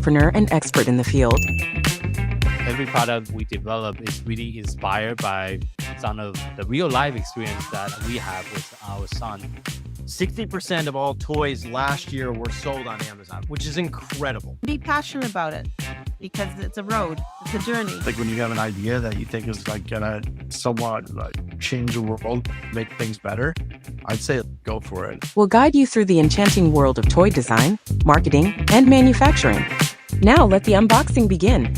entrepreneur and expert in the field. Every product we develop is really inspired by some of the real life experience that we have with our son. 60% of all toys last year were sold on Amazon, which is incredible. Be passionate about it because it's a road, it's a journey. Like when you have an idea that you think is like gonna somewhat like change the world, make things better, I'd say go for it. We'll guide you through the enchanting world of toy design, marketing, and manufacturing. Now let the unboxing begin.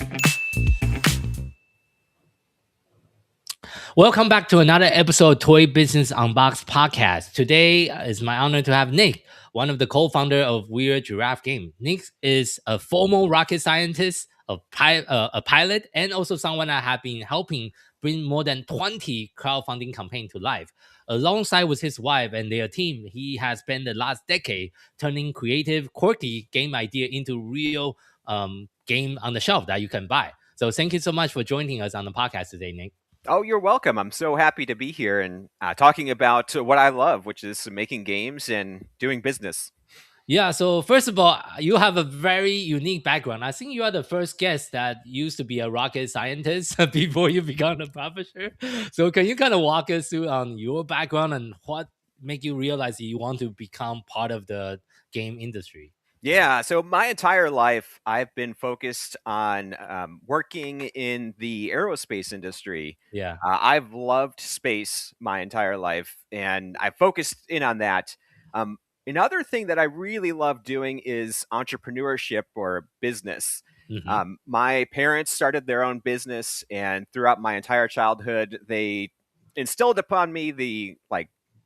Welcome back to another episode of Toy Business Unboxed podcast. Today is my honor to have Nick, one of the co-founder of Weird Giraffe Games. Nick is a former rocket scientist, a pilot, and also someone I have been helping bring more than 20 crowdfunding campaigns to life. Alongside with his wife and their team, he has spent the last decade turning creative, quirky game idea into real game on the shelf that you can buy. So thank you so much for joining us on the podcast today, Nick. Oh, you're welcome. I'm so happy to be here and talking about what I love, which is making games and doing business. Yeah, so first of all, you have a very unique background. I think you are the first guest that used to be a rocket scientist before you become a publisher. So can you kind of walk us through on your background and what made you realize you want to become part of the game industry? Yeah, so my entire life, I've been focused on working in the aerospace industry. Yeah. I've loved space my entire life, and I focused in on that. Another thing that I really love doing is entrepreneurship or business. Mm-hmm. My parents started their own business, and throughout my entire childhood, they instilled upon me the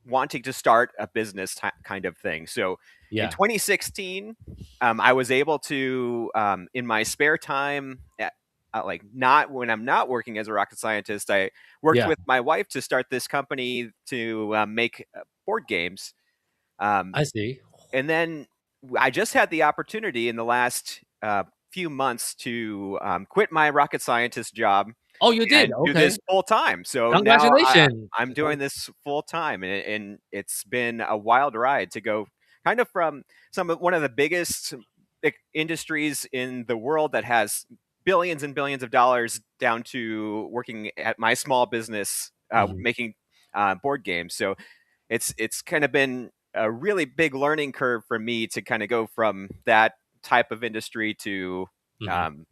wanting to start a business kind of thing. So in 2016, I was able to, in my spare time, not when I'm not working as a rocket scientist, I worked with my wife to start this company to make board games. I see. And then I just had the opportunity in the last few months to quit my rocket scientist job. Oh, you did? Do this full time. So congratulations! Now I'm doing this full time, and it's been a wild ride to go kind of from one of the biggest industries in the world that has billions and billions of dollars down to working at my small business making board games. So it's kind of been a really big learning curve for me to kind of go from that type of industry to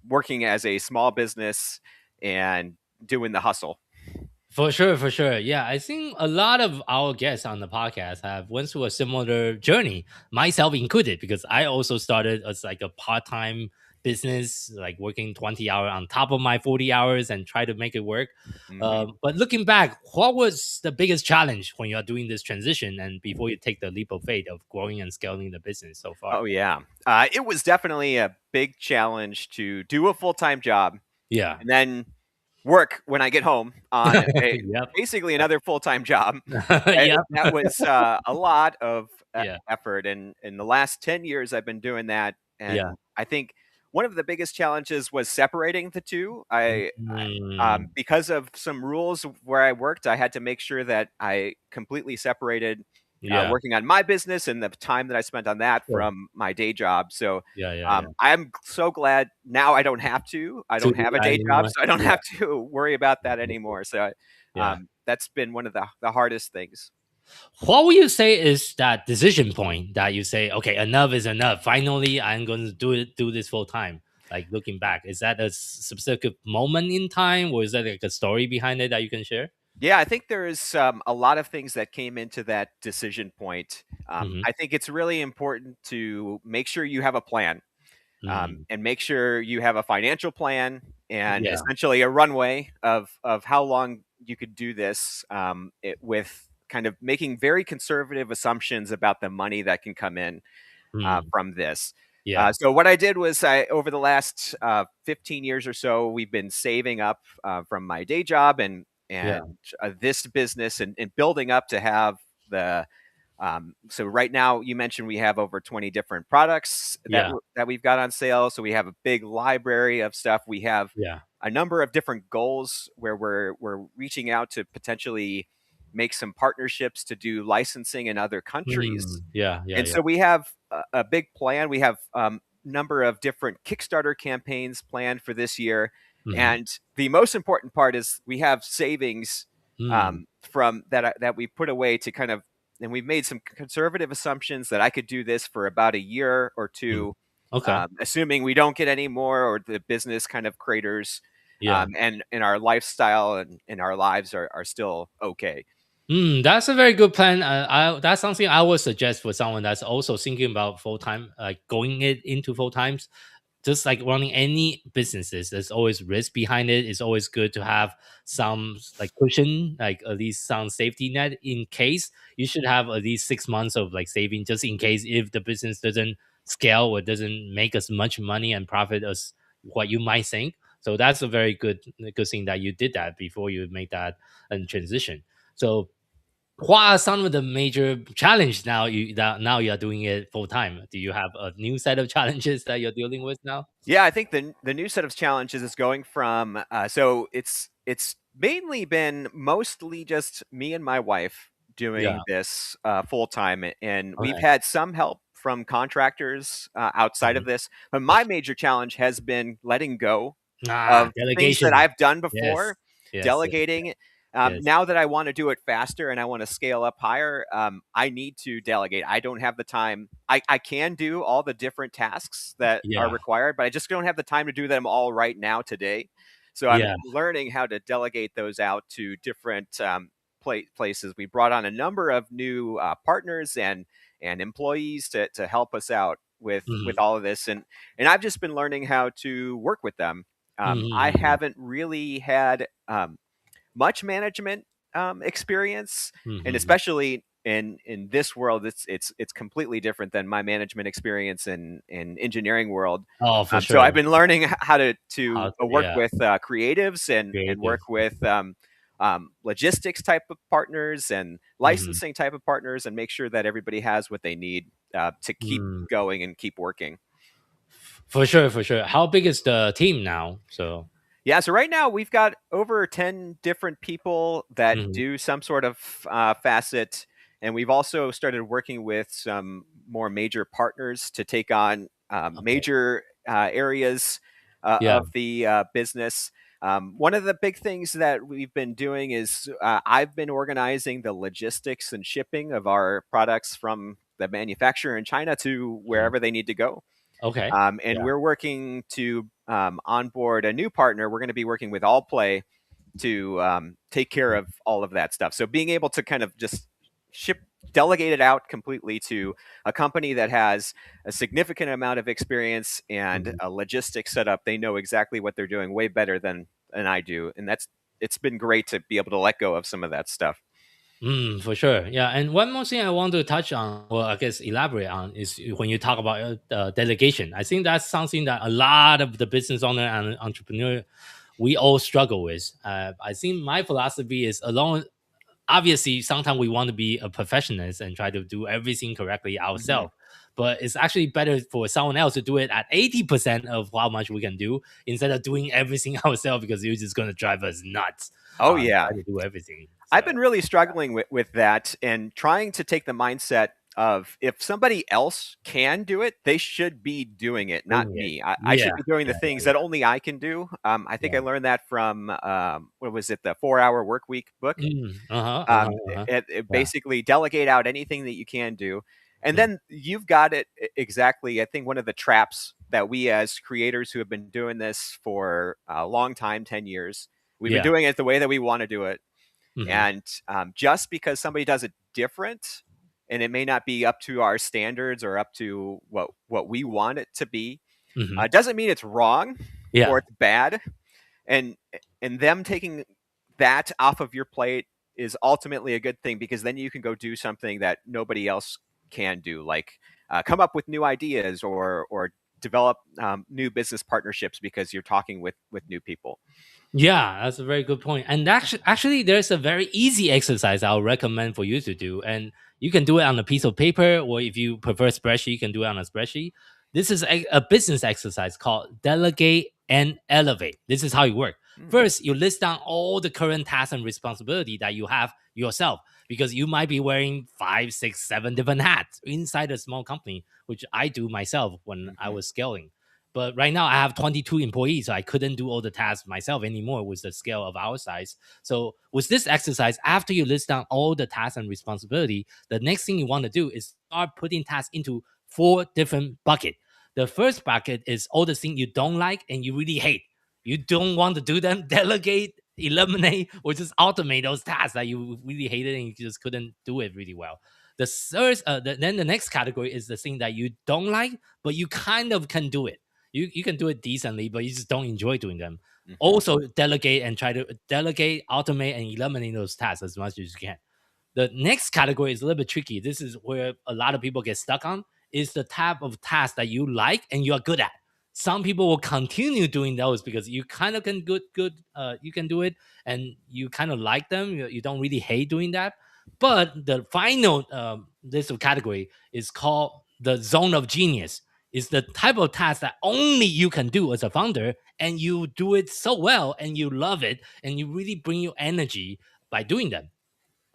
working as a small business and doing the hustle. For sure. Yeah, I think a lot of our guests on the podcast have went through a similar journey, myself included, because I also started as like a part-time business, like working 20 hours on top of my 40 hours and try to make it work. But looking back, what was the biggest challenge when you are doing this transition and before you take the leap of faith of growing and scaling the business so far? Oh, yeah. It was definitely a big challenge to do a full-time job. Yeah. And then work when I get home on basically another full-time job. That was a lot of effort. And in the last 10 years, I've been doing that. And I think one of the biggest challenges was separating the two. Because of some rules where I worked, I had to make sure that I completely separated working on my business and the time that I spent on that from my day job. So I'm so glad now I don't have to. I don't have a day job, so I don't have to worry about that anymore. So that's been one of the hardest things. What would you say is that decision point that you say, okay, enough is enough. Finally, I'm going to do this full time. Like looking back, is that a specific moment in time, or is that like a story behind it that you can share? Yeah, I think there is a lot of things that came into that decision point. I think it's really important to make sure you have a plan and make sure you have a financial plan and essentially a runway of how long you could do this with kind of making very conservative assumptions about the money that can come in from this. So what I did was over the last 15 years or so, we've been saving up from my day job and this business and building up to have the so right now you mentioned we have over 20 different products that we've got on sale. So we have a big library of stuff. We have a number of different goals where we're reaching out to potentially make some partnerships to do licensing in other countries. And so we have a big plan. We have number of different Kickstarter campaigns planned for this year. Mhm. And the most important part is we have savings Mm. from that we put away to kind of, and we've made some conservative assumptions that I could do this for about a year or two, Okay. assuming we don't get any more or the business kind of craters, Yeah. and our lifestyle and our lives are still okay. That's a very good plan. That's something I would suggest for someone that's also thinking about full time, like going it into full times. Just like running any businesses, there's always risk behind it. It's always good to have some like cushion, like at least some safety net in case. You should have at least 6 months of like saving just in case if the business doesn't scale or doesn't make as much money and profit as what you might think. So that's a very good thing that you did that before you make that transition. So what are some of the major challenges now you are doing it full time? Do you have a new set of challenges that you're dealing with now? Yeah, I think the new set of challenges is going from so it's mainly been mostly just me and my wife Yeah. doing this full time, and we've Okay. had some help from contractors outside Mhm. of this. But my major challenge has been letting go Ah, of things that delegation. I've done Yes. before, Yes. Yes. delegating. Yes. Now that I want to do it faster and I want to scale up higher, I need to delegate. I don't have the time. I can do all the different tasks that are Yeah. required, but I just don't have the time to do them all right now today. So I'm Yeah. learning how to delegate those out to different places. We brought on a number of new partners and employees to help us out with Mhm. all of this, and I've just been learning how to work with them. I Mhm. haven't really had much management experience, and Mhm. especially in this world, it's completely different than my management experience in engineering world. Oh, for So I've sure. been learning how How to to, work yeah, with creatives and creative. work with logistics type of partners and Mhm. licensing type of partners, and make sure that everybody has what they need to keep Mm. going and keep working. For sure, for sure. How big is the team now? So, Yeah, so right now we've got over 10 different people that mhm. do some sort of facet. And we've also started working with some more major partners to take on Okay. major areas Yeah. of the business. One of the big things that we've been doing is I've been organizing the logistics and shipping of our products from the manufacturer in China to Mhm. wherever they need to go. Okay. And Yeah. we're working to onboard a new partner. We're going to be working with AllPlay to take care of all of that stuff. So being able to kind of just delegate it out completely to a company that has a significant amount of experience and Mhm. a logistics setup, they know exactly what they're doing way better than I do, and it's been great to be able to let go of some of that stuff. For sure. Yeah. And one more thing I want to touch on, or I guess elaborate on, is when you talk about delegation. I think that's something that a lot of the business owner and entrepreneur we all struggle with. I think my philosophy is along. Obviously, sometimes we want to be a perfectionist and try to do everything correctly Hmm. ourselves. But it's actually better for someone else to do it at 80% of how much we can do instead of doing everything ourselves because you're just going to drive us nuts. Oh yeah, Try to do everything. I've So, been really struggling with that and trying to take the mindset of if somebody else can do it, they should be doing it, not doing it. me. I Yeah. should be doing the Yeah. things Yeah. that only I can do. I think I Yeah. learned that from what was it, the 4 Hour Work Week book. Uh huh. Uh huh. Uh-huh. It Yeah. basically delegate out anything that you can do, and Mm, then you've got it exactly. I think one of the traps that we as creators who have been doing this for a long time, 10 years, we've been yeah. doing it the way that we want to do it, Hmm. and just because somebody does it different, and it may not be up to our standards or up to what we want it to be, Hmm. doesn't mean it's wrong or Yeah. it's bad. And them taking that off of your plate is ultimately a good thing, because then you can go do something that nobody else can do, like come up with new ideas or develop new business partnerships because you're talking with new people. Yeah, that's a very good point. And actually, there's a very easy exercise I'll recommend for you to do. And you can do it on a piece of paper, or if you prefer spreadsheet, you can do it on a spreadsheet. This is a business exercise called Delegate and Elevate. This is how it works. Mm. First, you list down all the current tasks and responsibility that you have yourself. because you might be wearing 5, 6, 7 different hats inside a small company, which I do myself when I was scaling. But right now I have 22 employees, so I couldn't do all the tasks myself anymore with the scale of our size. So with this exercise, after you list down all the tasks and responsibility, the next thing you want to do is start putting tasks into 4 different buckets. The first bucket is all the things you don't like and you really hate. You don't want to do them. Delegate, eliminate, or just automate those tasks that you really hated and you just couldn't do it really well. The third, then the next category is the thing that you don't like, but you kind of can do it. You can do it decently, but you just don't enjoy doing them. Also, delegate and try to delegate, automate, and eliminate those tasks as much as you can. The next category is a little bit tricky. This is where a lot of people get stuck on, is the type of task that you like and you are good at. Some people will continue doing those because you kind of can you can do it and you kind of like them. You don't really hate doing that. But the final list of category is called the zone of genius. It's the type of task that only you can do as a founder, and you do it so well and you love it and you really bring your energy by doing them.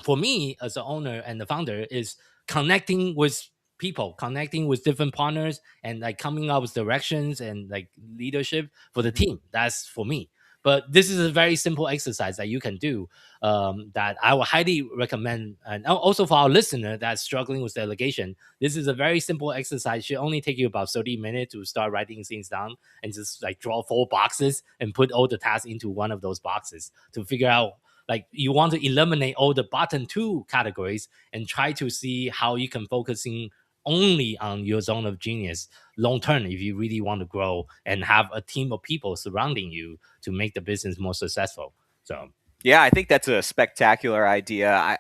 For me as the owner and the founder is connecting with people, connecting with different partners, and like coming up with directions and like leadership for the team. That's for me. But this is a very simple exercise that you can do, that I would highly recommend. And also for our listener that's struggling with delegation, this is a very simple exercise. It should only take you about 30 minutes to start writing things down and just like draw 4 boxes and put all the tasks into one of those boxes to figure out, like, you want to eliminate all the bottom 2 categories and try to see how you can focusing only on your zone of genius long term if you really want to grow and have a team of people surrounding you to make the business more successful. So yeah, I think that's a spectacular idea.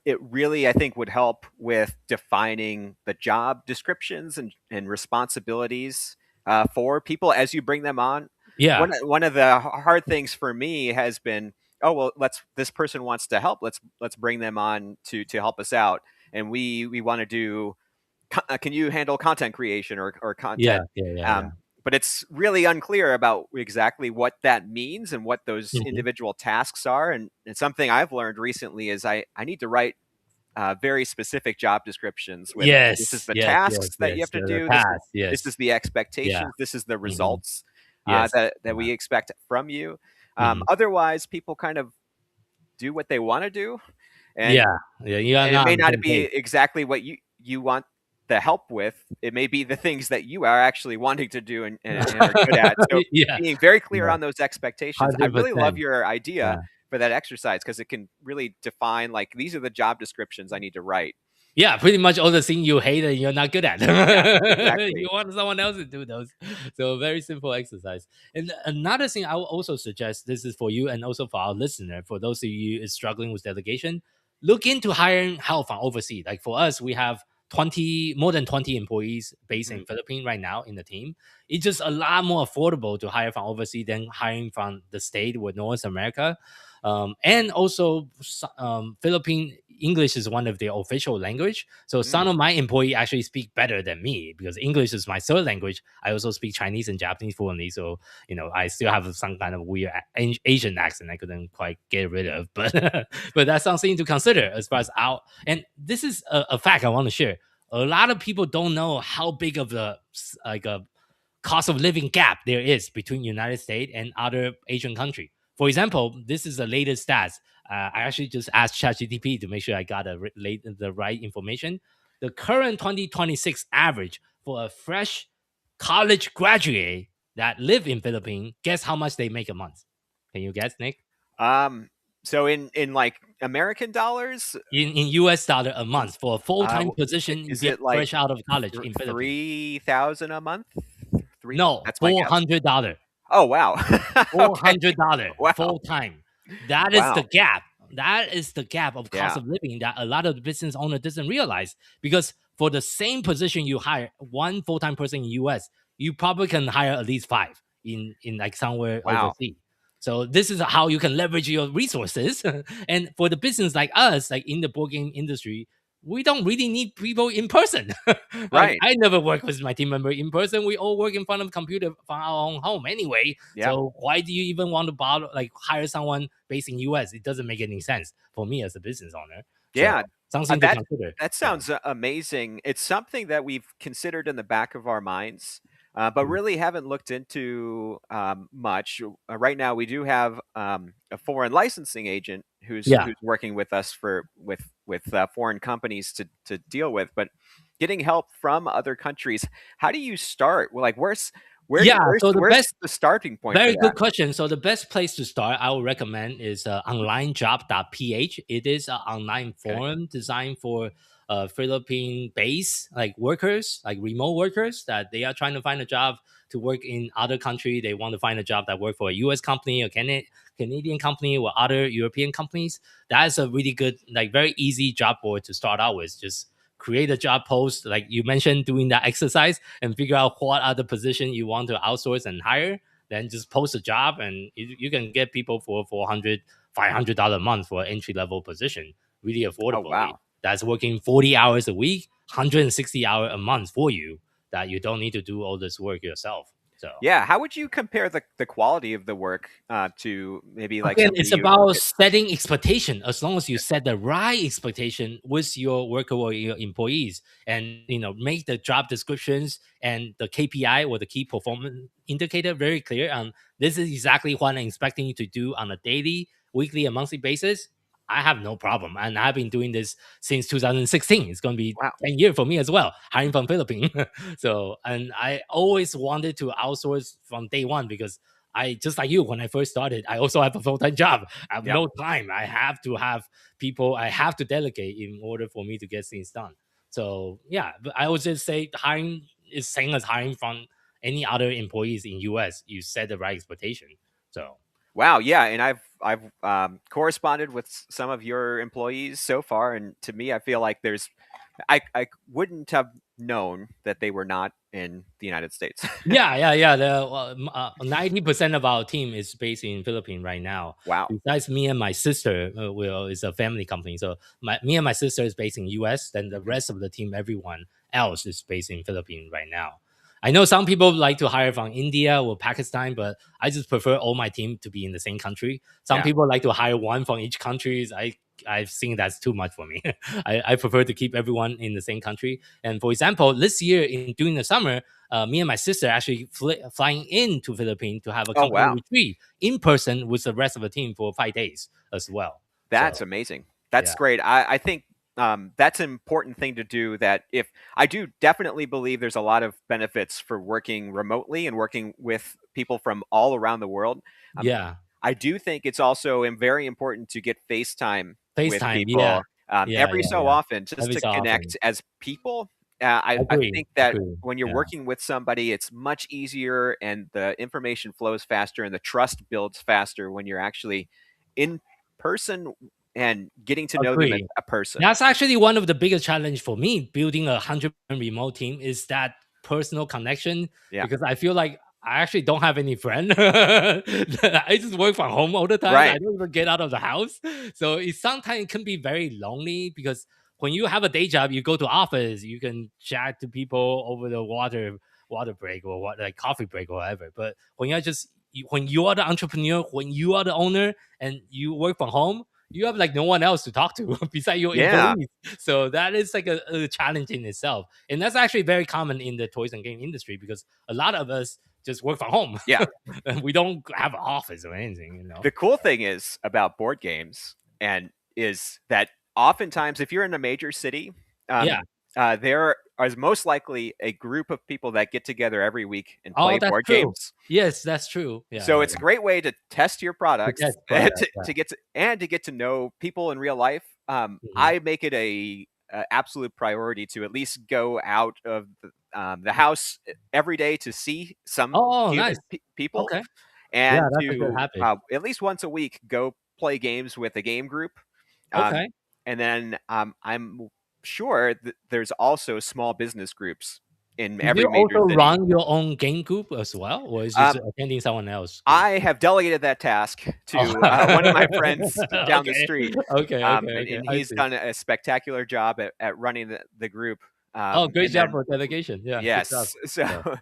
It really, I think, would help with defining the job descriptions and responsibilities for people as you bring them on. yeah, One of the hard things for me has been, oh well, this person wants to help. Let's bring them on to help us out, and we want to do. Can you handle content creation or content? But it's really unclear about exactly what that means and what those individual tasks are. And something I've learned recently is I need to write very specific job descriptions. With this is the tasks that you have to do. This is the expectations. This is the results that we expect from you. Otherwise, people kind of do what they want to do, and it may not be exactly what you want the help with. It may be the things that you are actually wanting to do and are good at. So being very clear on those expectations. 100%. I really love your idea for that exercise because it can really define, like, these are the job descriptions I need to write. Yeah, pretty much all the things you hate and you're not good at. Exactly. You want someone else to do those. So very simple exercise. And another thing I will also suggest, this is for you and also for our listener, for those of you struggling with delegation, look into hiring help from overseas. Like for us, we have more than 20 employees based in Philippines right now in the team. It's just a lot more affordable to hire from overseas than hiring from the state with North America. And also Philippine English is one of their official language. So some of my employees actually speak better than me because English is my third language. I also speak Chinese and Japanese fluently. So, I still have some kind of weird Asian accent I couldn't quite get rid of. But but that's something to consider as far as and this is a fact I want to share. A lot of people don't know how big of a cost of living gap there is between United States and other Asian countries. For example, this is the latest stats. I actually just asked ChatGPT to make sure I got the right information. The current 2026 average for a fresh college graduate that live in Philippines, guess how much they make a month? Can you guess, Nick? So in like American dollars? In US dollar a month for a full-time position, is it like fresh out of college in Philippines. 3,000 a month? No, that's $400. Oh, wow. $400 Wow. full time. That is the gap. That is the gap of cost of living that a lot of the business owner doesn't realize. Because for the same position you hire one full-time person in US, you probably can hire at least 5 in like somewhere overseas. So this is how you can leverage your resources. And for the business like us, like in the board game industry, we don't really need people in person. Right. I never work with my team member in person. We all work in front of a computer from our own home anyway. Yeah. So why do you even want to hire someone based in US? It doesn't make any sense for me as a business owner. Yeah, something to consider. that sounds amazing. It's something that we've considered in the back of our minds, but really haven't looked into much. Right now, we do have a foreign licensing agent who's working with us with foreign companies to deal with, but getting help from other countries. How do you start? Well, like where's So where's the starting point? Very for good that? question. So the best place to start, I would recommend, is onlinejob.ph. It is an online forum designed for Philippine-based like workers, like remote workers that they are trying to find a job to work in other country. They want to find a job that work for a U.S. company, a Canadian company, or other European companies. That is a really good, like very easy job board to start out with. Just create a job post, like you mentioned, doing that exercise and figure out what are the position you want to outsource and hire. Then just post a job and you can get people for $400, $500 a month for an entry-level position, really affordably. Oh, wow. That's working 40 hours a week, 160 hours a month for you, that you don't need to do all this work yourself. So yeah, how would you compare the quality of the work to maybe like again, something it's you about setting expectation. As long as you set the right expectation with your worker or your employees, and make the job descriptions and the KPI or the key performance indicator very clear. This is exactly what I'm expecting you to do on a daily, weekly, and monthly basis. I have no problem, and I've been doing this since 2016. It's going to be 10 years for me as well, hiring from Philippines. So, and I always wanted to outsource from day one because I, just like you, when I first started, I also have a full-time job. I have no time. I have to have people. I have to delegate in order for me to get things done. So yeah, but I would just say hiring is same as hiring from any other employees in US. You set the right expectation. So wow, yeah, and I've corresponded with some of your employees so far, and to me, I feel like I wouldn't have known that they were not in the United States. yeah. The 90% of our team is based in Philippines right now. Wow. Besides me and my sister, it's a family company. So me and my sister is based in US. Then the rest of the team, everyone else, is based in Philippines right now. I know some people like to hire from India or Pakistan, but I just prefer all my team to be in the same country. Some people like to hire one from each country. I've seen that's too much for me. I prefer to keep everyone in the same country. And for example, this year during the summer, me and my sister actually flying into Philippines to have a company retreat in person with the rest of the team for 5 days as well. That's amazing. That's great. I think that's an important thing to do. That if I do definitely believe there's a lot of benefits for working remotely and working with people from all around the world. I do think it's also very important to get FaceTime with people every so often, just to connect as people. I think that when you're working with somebody, it's much easier and the information flows faster and the trust builds faster when you're actually in person and getting to know them as a person. That's actually one of the biggest challenge for me, building 100% remote team, is that personal connection. Because I feel like I actually don't have any friend. I just work from home all the time. I don't even get out of the house. So it sometimes can be very lonely because when you have a day job, you go to office, you can chat to people over the water break or like coffee break or whatever. But when when you are the entrepreneur, when you are the owner and you work from home, you have like no one else to talk to besides your employees. So that is like a challenge in itself. And that's actually very common in the toys and game industry because a lot of us just work from home. We don't have an office or anything, The cool thing is about board games is that oftentimes if you're in a major city, there is most likely a group of people that get together every week and play board games. Yes, that's true. So it's a great way to test your products, to get to know people in real life. I make it a absolute priority to at least go out of the house every day to see some people, and to at least once a week go play games with a game group. And then I'm sure that there's also small business groups in every major city. Do you also run your own game group as well, or is just attending someone else? I have delegated that task to one of my friends down the street. And he's done a spectacular job at running the group. Great job for delegation. Yes. So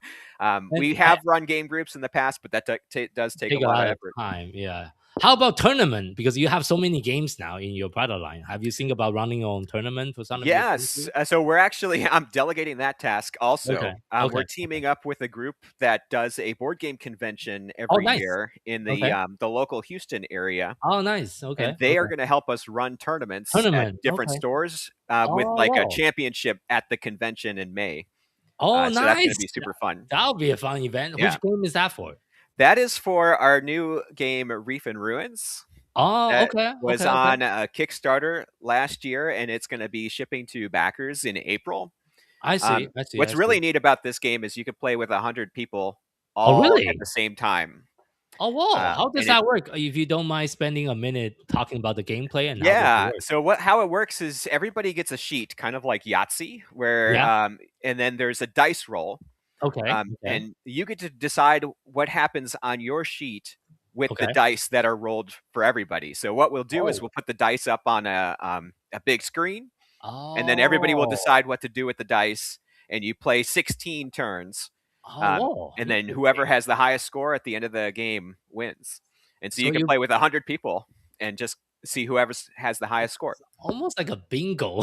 we have run game groups in the past, but that does take a lot of effort. Time. How about tournament? Because you have so many games now in your product line. Have you think about running your own tournament for some of your games Yes. too? So we're actually I'm delegating that task also. Okay. Okay. We're teaming up with a group that does a board game convention Oh, every nice. year in Okay. the local Houston area, Oh, nice. and Okay. they are Okay. going to help us run tournaments at Tournament. different Okay. stores with Oh, like a wow. championship at the convention in May. Oh, So that's going to nice. be super fun. That'll be a fun event. Yeah. Which game is that for? That is for our new game Reef and Ruins. Oh, That okay. was Okay. Okay. on a Kickstarter last year, and it's going to be shipping to backers in April. I see. I see. I What's really see. neat about this game is you can play with 100 people Oh, all at really? the same time. Oh, wow. How does And it, that work? If you don't mind spending a minute talking about the gameplay and how does it yeah, work? so how it works is everybody gets a sheet, kind of like Yahtzee, where Yeah. and then there's a dice roll, Okay. Okay. and you get to decide what happens on your sheet with the Okay. dice that are rolled for everybody. So what we'll do is Oh. we'll put the dice up on a big screen, and then everybody will Oh. decide what to do with the dice, and you play 16 turns. Oh, whoa. And then whoever Interesting. has the highest score at the end of the game wins. And so So you can you play with 100 people and just see whoever has the highest score. almost like a bingo,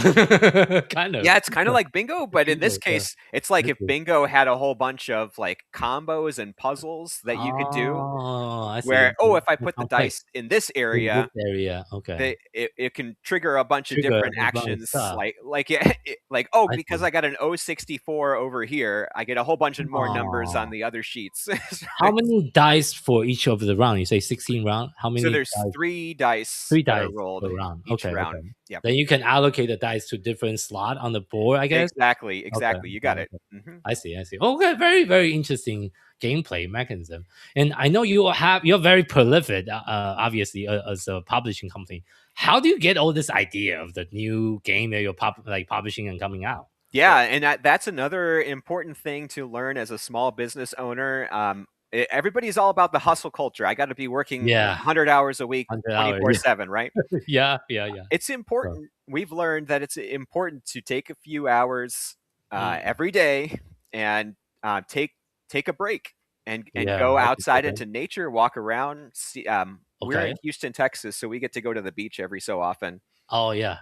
kind of. Yeah, it's kind of like bingo, but in this Bingo, yeah. case, it's like This if is- bingo had a whole bunch of like combos and puzzles that you could do. Oh, I see. Where if I More put the complex dice in this in area, this area. Okay. it can trigger a bunch of Trigger different a bunch of actions, stuff. I because see. I got an 064 over here, I get a whole bunch of more numbers on Aw. the other sheets. How many dice for each of the round? You say 16 round. How many So there's dice? 3 dice Three that are dice rolled per round. each Okay. round. Okay. Yeah, Then you can allocate the dice to different slot on the board, I guess. exactly. Okay. You got Okay. it. Mhm. I see. I see. Okay, very very interesting gameplay mechanism. And I know you're very prolific, obviously, as a publishing company. How do you get all this idea of the new game that you're publishing and coming out? Yeah, and that's another important thing to learn as a small business owner. Everybody's all about the hustle culture. I got to be working Yeah, 100 hours a week, 100 hours. 24/7, right? Yeah. It's important. We've learned that it's important to take a few hours every day and take a break and Yeah, go that's outside important. into nature, walk around. See, we're Okay. in Houston, Texas, so we get to go to the beach every so often. Oh yeah.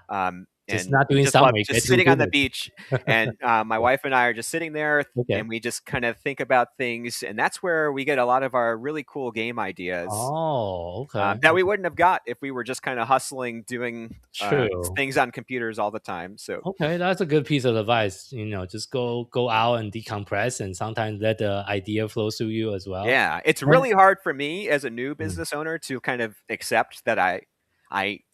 Just And not we doing just love summer. You get just to sitting do on the this. beach, and my wife and I are just sitting there, Okay. and we just kind of think about things, and that's where we get a lot of our really cool game ideas. Oh, okay. That we wouldn't have got if we were just kind of hustling, doing True. things on computers all the time. So Okay, that's a good piece of advice. Just go out and decompress, and sometimes let the idea flow through you as well. yeah, it's And- really hard for me as a new business owner to kind of accept that I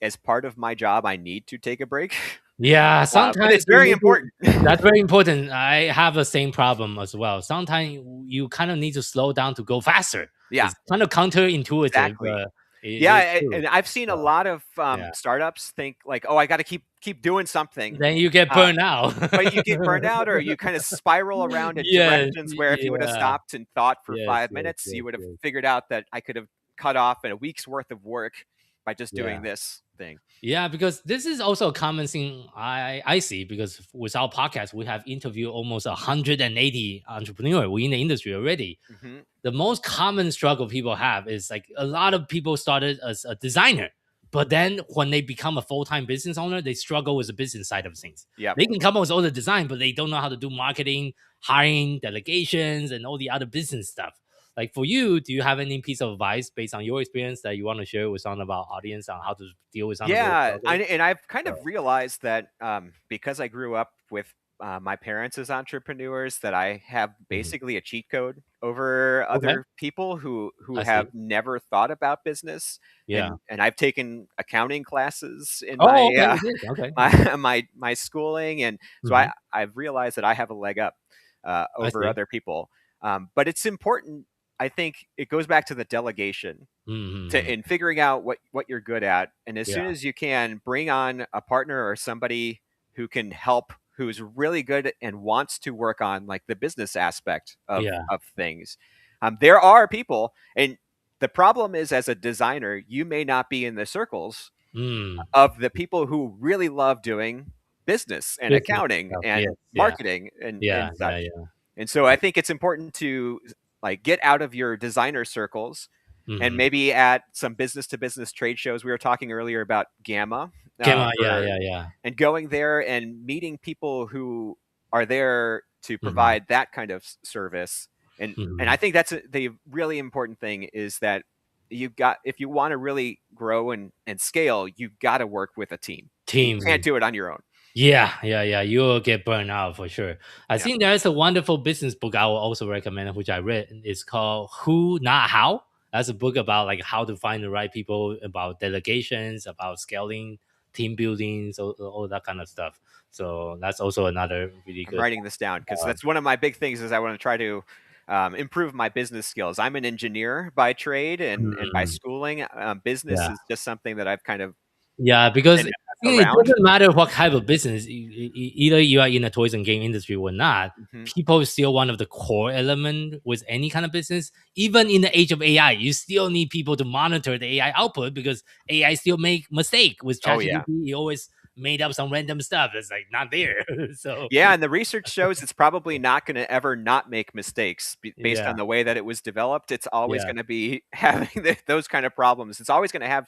as part of my job I need to take a break. Yeah, But sometimes it's you very need to- important. That's very important. I have the same problem as well. Sometimes you kind of need to slow down to go faster. Yeah, It's kind of counterintuitive. exactly. But it Yeah, is true. and I've seen a lot of yeah. startups think like, oh, I got to keep doing something. Then you get burned out. But you get burned out, or you kind of spiral around in Yes, directions where if you would have yeah. stopped and thought for Yes, 5 yes, minutes, yes, you would have yes. figured out that I could have cut off a week's worth of work by just doing Yeah. this thing. Yeah, because this is also a common thing I see, because with our podcast, we have interviewed almost 180 entrepreneurs within the industry already. hmm The most common struggle people have is like a lot of people started as a designer, but then when they become a full-time business owner, they struggle with the business side of things. Yeah. They can come up with all the design, but they don't know how to do marketing, hiring, delegations, and all the other business stuff. Like for you, do you have any piece of advice based on your experience that you want to share with some of our audience on how to deal with some of those Yeah, struggles? and I've kind of So- realized that because I grew up with my parents as entrepreneurs, that I have basically a cheat code over other people who I see. have never thought about business. Yeah. And I've taken accounting classes in Oh, my okay. you did. Okay. my schooling, and so Mhm. I've realized that I have a leg up over see. other people. But it's important. I think it goes back to the delegation Mhm. in figuring out what you're good at, and as soon Yeah. as you can, bring on a partner or somebody who can help, who's really good and wants to work on like the business aspect of Yeah. things. There are people, and the problem is, as a designer, you may not be in the circles Mm. of the people who really love doing business and Business accounting stuff, and yes, yeah. marketing and Yeah. such. Yeah. And so I think it's important to like get out of your designer circles and maybe at some business to business trade shows. We were talking earlier about Gamma. And going there and meeting people who are there to provide that kind of service. And I think that's the really important thing is that if you want to really grow and scale, you've got to work with a team. You can't do it on your own. Yeah. You will get burned out for sure. I think there's a wonderful business book I will also recommend, which I read. It's called Who Not How. That's a book about like how to find the right people, about delegations, about scaling, team building, so all that kind of stuff. So that's also another really good. I'm writing this down because that's one of my big things is I want to try to improve my business skills. I'm an engineer by trade and by schooling. Business is just something that I've kind of because it doesn't matter what type of business, either you are in the toys and game industry or not. People is still one of the core element with any kind of business. Even in the age of AI, you still need people to monitor the AI output because AI still make mistake with ChatGPT. He always made up some random stuff that's like not there. So and the research shows it's probably not going to ever not make mistakes based on the way that it was developed. It's always going to be having those kind of problems. It's always going to have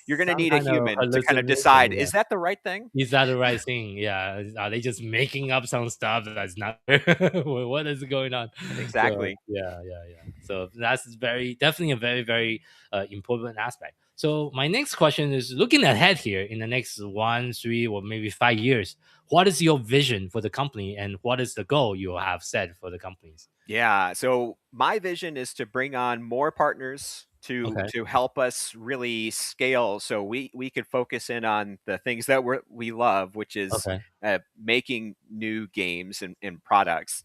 you're going to need a human to kind of decide, is that the right thing? Is that the right thing? Yeah. Are they just making up some stuff that's not what is going on? Exactly. So, so that's definitely a very, very important aspect. So my next question is looking ahead here in the next 1, 3, or maybe 5 years. What is your vision for the company and what is the goal you have set for the companies? Yeah. So my vision is to bring on more partners to help us really scale. So we could focus in on the things that we love, which is making new games and products.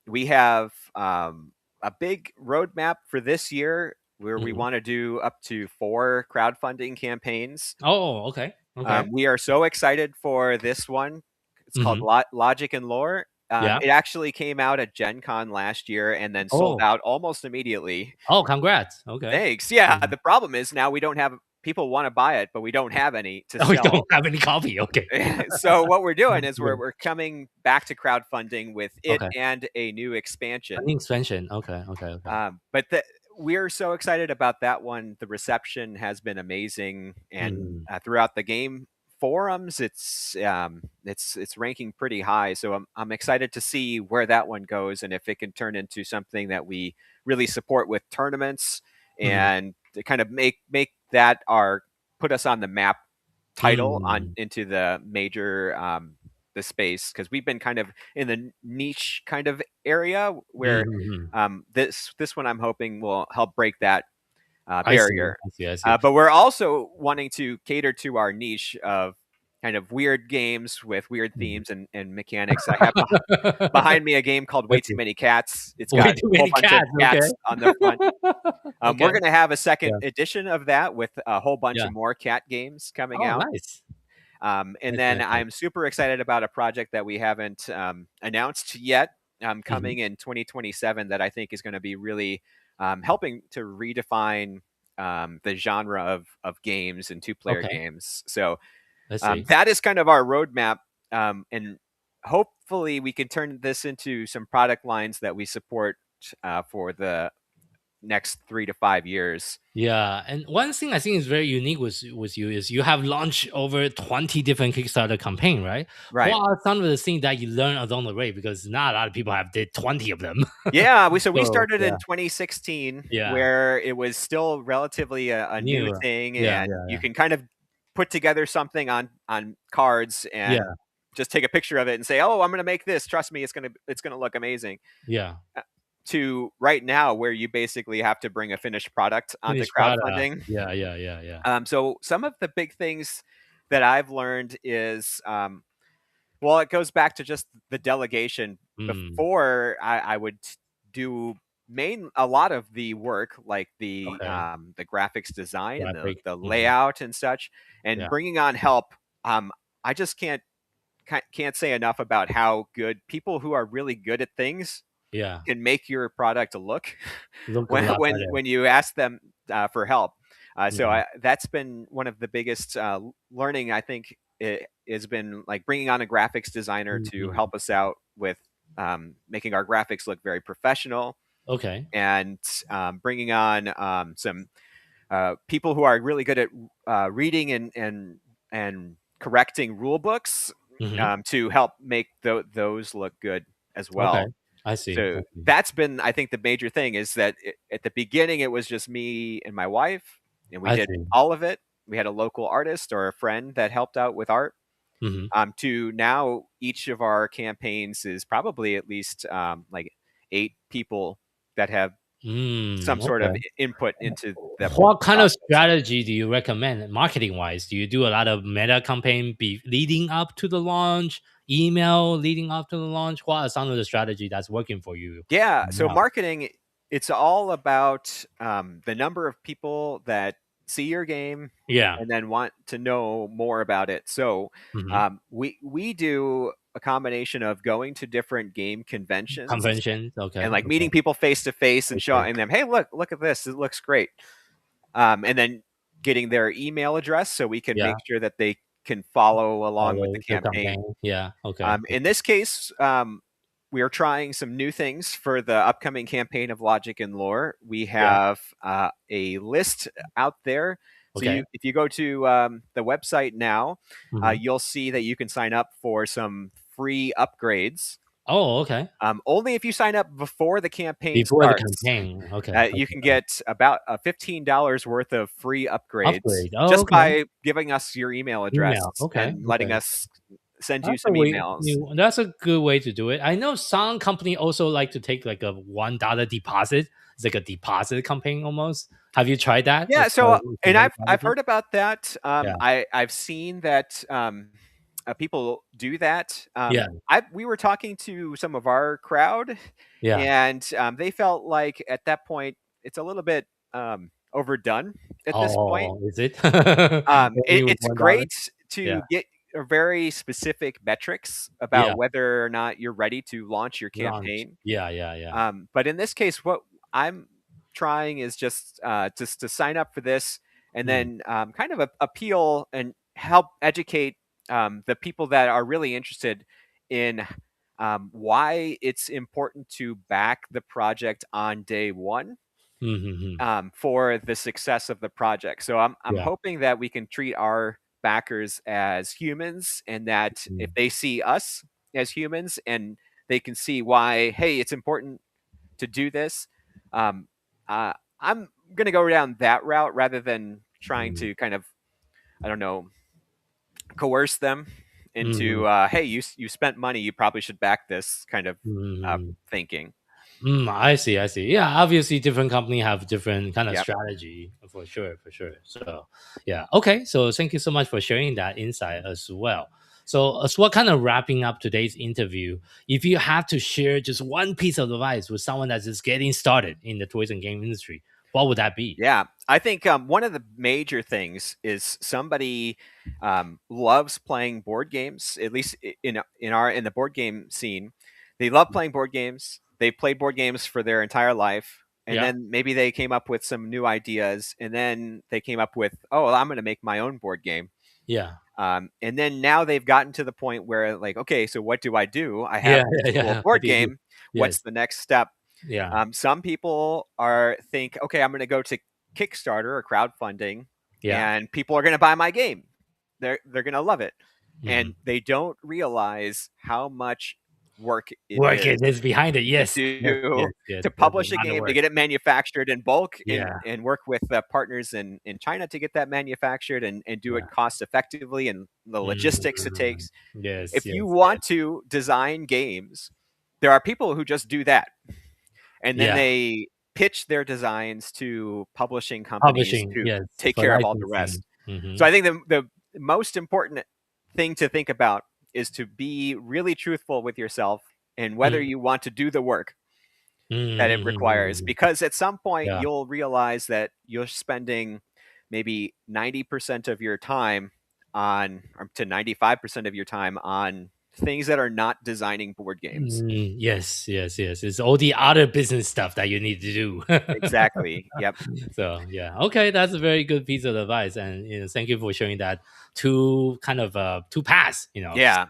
We have a big roadmap for this year where we want to do up to 4 crowdfunding campaigns. We are so excited for this one. It's called Logic and Lore. It actually came out at Gen Con last year and then sold out almost immediately. Oh, congrats. Thanks. Yeah. The problem is now we don't have people want to buy it, but we don't have any to sell. We don't have any copy. So what we're doing is we're coming back to crowdfunding with it and a new expansion. But we're so excited about that one. The reception has been amazing, and throughout the game forums, it's ranking pretty high. So I'm excited to see where that one goes and if it can turn into something that we really support with tournaments and to kind of make that put us on the map title into the major the space, because we've been kind of in the niche kind of area where this one I'm hoping will help break that barrier. I see. But we're also wanting to cater to our niche of kind of weird games with weird themes and mechanics. I have behind me a game called Way Too Many Cats. It's got a whole bunch of cats on the front. We're going to have a second edition of that with a whole bunch of more cat games coming out. Nice. And then I'm super excited about a project that we haven't announced yet coming in 2027 that I think is going to be really helping to redefine the genre of games and two-player games. So that is kind of our roadmap. And hopefully we can turn this into some product lines that we support for the next 3 to 5 years. Yeah, and one thing I think is very unique with you is you have launched over 20 different Kickstarter campaign, right? Right. What are some of the things that you learned along the way? Because not a lot of people have did 20 of them. Yeah, we started in 2016, where it was still relatively a new thing, and you can kind of put together something on cards and just take a picture of it and say, "Oh, I'm going to make this. Trust me, it's going to look amazing." Yeah. To right now, where you basically have to bring a finished product onto crowdfunding. Yeah. So some of the big things that I've learned is, it goes back to just the delegation. Before I would do a lot of the work, like the graphics design and the layout and such, and bringing on help. I just can't say enough about how good people who are really good at things can make your product look when you ask them for help. So that's been one of the biggest learning, I think. It has been like bringing on a graphics designer to help us out with making our graphics look very professional. Okay. and bringing on some people who are really good at reading and correcting rule books to help make those look good as Okay. well. I see. So that's been, I think, the major thing is that at the beginning it was just me and my wife, and we I did see. all of it. We had a local artist or a friend that helped out with art. To now, each of our campaigns is probably at least like 8 people that have some sort of Okay. input into the whole What kind of process. strategy do you recommend marketing wise? Do you do a lot of meta campaign leading up to the launch, email leading up to the launch? What are some of the strategy that's working for you? Yeah, so now? marketing, it's all about the number of people that see your game Yeah. and then want to know more about it. So Mhm. we do a combination of going to different game conventions Conventions. Okay. and like Okay. meeting people face to face and Okay. showing them, hey, look at this, it looks great, and then getting their email address so we can Yeah. make sure that they can follow along with the Follow the campaign. campaign. Yeah. Okay. In this case, we are trying some new things for the upcoming campaign of Logic and Lore. We Yeah. have a list out there. So Okay. if you go to the website now, Mhm. you'll see that you can sign up for some free upgrades. Oh, okay. Only if you sign up before the campaign Before the starts. campaign. Okay. You Okay. can get about $15 worth of free upgrades Upgrade. Oh, just okay. by giving us your email address Email. Okay. and letting Okay. us send you That's a some way. emails. That's a good way to do it. I know some company also like to take like a $1 deposit. It's like a deposit campaign almost. Have you tried that? Yeah, As part so of the and low I've strategy? heard about that. Yeah. I've seen that people do that. Yeah. We were talking to some of our crowd, Yeah. and they felt like at that point it's a little bit overdone at this point. Oh, is it? Only with It's $1? great Yeah. to get a very specific metrics Yeah. about whether or not you're ready to launch your Launch. campaign. Yeah. Yeah. Yeah. But in this case, what I'm trying is just to sign up for this and Mm. then kind of appeal and help educate the people that are really interested in why it's important to back the project on day one Mm-hmm. for the success of the project. So I'm Yeah. hoping that we can treat our backers as humans, and that if Mm. they see us as humans and they can see why, hey, it's important to do this. Um, I'm going to go down that route rather than trying Mm. to kind of, I don't know, coerce them Mhm. into, hey, you spent money, you probably should back this kind of Mhm. thinking. I see. I see. Yeah, obviously, different company have different kind of Yep. strategy for sure. For sure. So, yeah. Okay. So, thank you so much for sharing that insight as well. So, as what kind of wrapping up today's interview, if you had to share just one piece of advice with someone that's just getting started in the toys and game industry, what would that be? Yeah, I think one of the major things is somebody loves playing board games. At least in the board game scene, they love playing board games. They played board games for their entire life, and Yeah. then maybe they came up with some new ideas, and then they came up with, oh, well, I'm going to make my own board game. Yeah. And then now they've gotten to the point where, like, okay, so what do? I Yeah. have this Yeah. cool Yeah. What board do you do? game. Yes. What's the next step? Yeah. Some people think, okay, I'm going to go to Kickstarter or crowdfunding, Yeah. and people are going to buy my game. They're going to love it, and Mhm. they don't realize how much work it Work is it is behind it. to Yes. Yes. Yes. do Yes. to There's a publish a lot of game, to work. get it manufactured in bulk, Yeah. and work with partners in China to get that manufactured and do it Yeah. cost effectively, and the logistics it Mm. takes. Yes. If you Yes. Yes. want to design games, there are people who just do that, and then Yeah. they pitch their designs to publishing companies Publishing, to yes, take for care of all the licensing. rest. So Mhm. I think the most important thing to think about is to be really truthful with yourself and whether Mm. you want to do the work that it requires, Mhm. because at some point Yeah. you'll realize that you're spending maybe 90% of your time on, or to 95% of your time on things that are not designing board games. Yes, yes, yes. It's all the other business stuff that you need to do. Exactly. Yep. So yeah, okay, that's a very good piece of advice, and thank you for sharing that two kind of two paths. Yeah.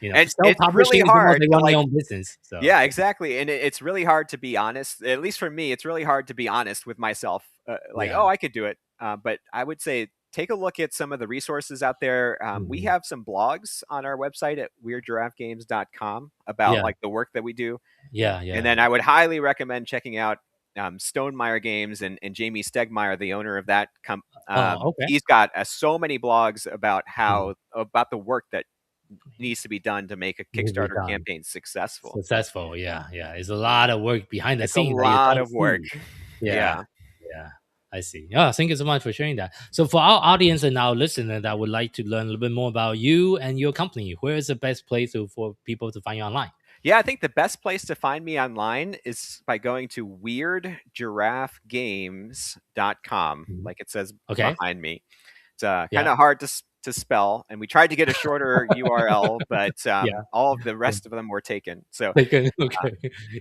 And it's really self-publishing is almost hard like to running your own business. So yeah, exactly. And it's really hard to be honest. At least for me, it's really hard to be honest with myself. Like, yeah. oh, I could do it. But I would say take a look at some of the resources out there. We Mhm. have some blogs on our website at weirdgiraffegames.com about Yeah. like the work that we do. Yeah. And then I would highly recommend checking out Stonemeyer Games and Jamie Stegmeyer, the owner of that okay. He's got so many blogs about Mhm. about the work that needs to be done to make a Needs to be Kickstarter done. campaign successful. Successful. Yeah. It's a lot of work behind the It's a scenes that you lot don't of work. see. Yeah. Yeah. I see. Yeah, thank you so much for sharing that. So for our audience and our listener that would like to learn a little bit more about you and your company, where is the best place for people to find you online? Yeah, I think the best place to find me online is by going to weirdgiraffegames.com, Mhm. like it says Okay. behind me. It's Yeah. kind of hard to spell, and we tried to get a shorter URL, but Yeah. all of the rest of them were taken. So Okay.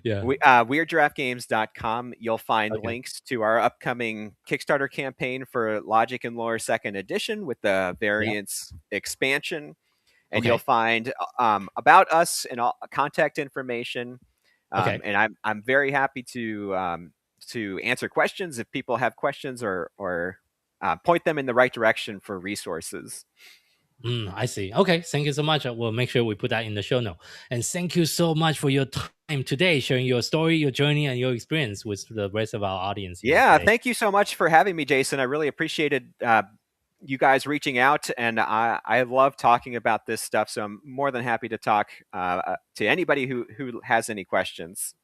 Yeah. weirdgiraffegames.com, you'll find Okay. links to our upcoming Kickstarter campaign for Logic and Lore Second Edition with the variants expansion. And you'll Okay. find about us and all contact information. Okay. And I'm very happy to answer questions if people have questions or point them in the right direction for resources. I see. Okay. Thank you so much. We'll make sure we put that in the show note. And thank you so much for your time today, sharing your story, your journey, and your experience with the rest of our audience here Yeah, today. thank you so much for having me, Jason. I really appreciated you guys reaching out, and I love talking about this stuff. So I'm more than happy to talk to anybody who has any questions.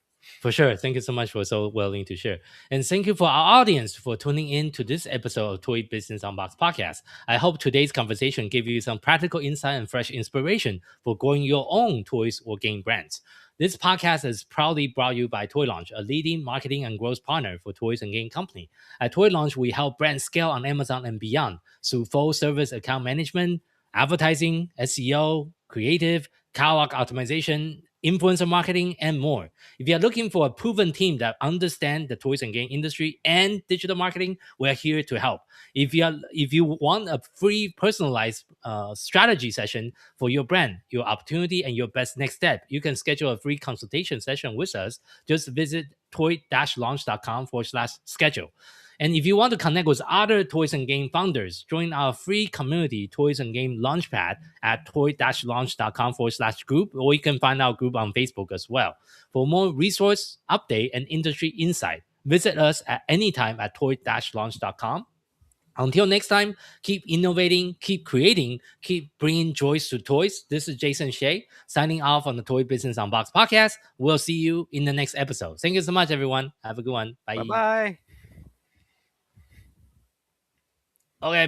For sure. Thank you so much for so willing to share. And thank you for our audience for tuning in to this episode of Toy Business Unboxed podcast. I hope today's conversation gave you some practical insight and fresh inspiration for growing your own toys or game brands. This podcast is proudly brought you by Toy Launch, a leading marketing and growth partner for toys and game company. At Toy Launch, we help brands scale on Amazon and beyond through full service account management, advertising, SEO, creative, catalog optimization, influencer marketing, and more. If you're looking for a proven team that understands the toys and game industry and digital marketing, we're here to help. If you want a free personalized strategy session for your brand, your opportunity, and your best next step, you can schedule a free consultation session with us. Just visit toy-launch.com/schedule. And if you want to connect with other toys and game founders, join our free community Toys and Game Launchpad at toy-launch.com/group, or you can find our group on Facebook as well. For more resource, update, and industry insight, visit us at anytime at toy-launch.com. Until next time, keep innovating, keep creating, keep bringing joys to toys. This is Jason Shea, signing off on the Toy Business Unboxed podcast. We'll see you in the next episode. Thank you so much, everyone. Have a good one. Bye. Bye-bye. Okay,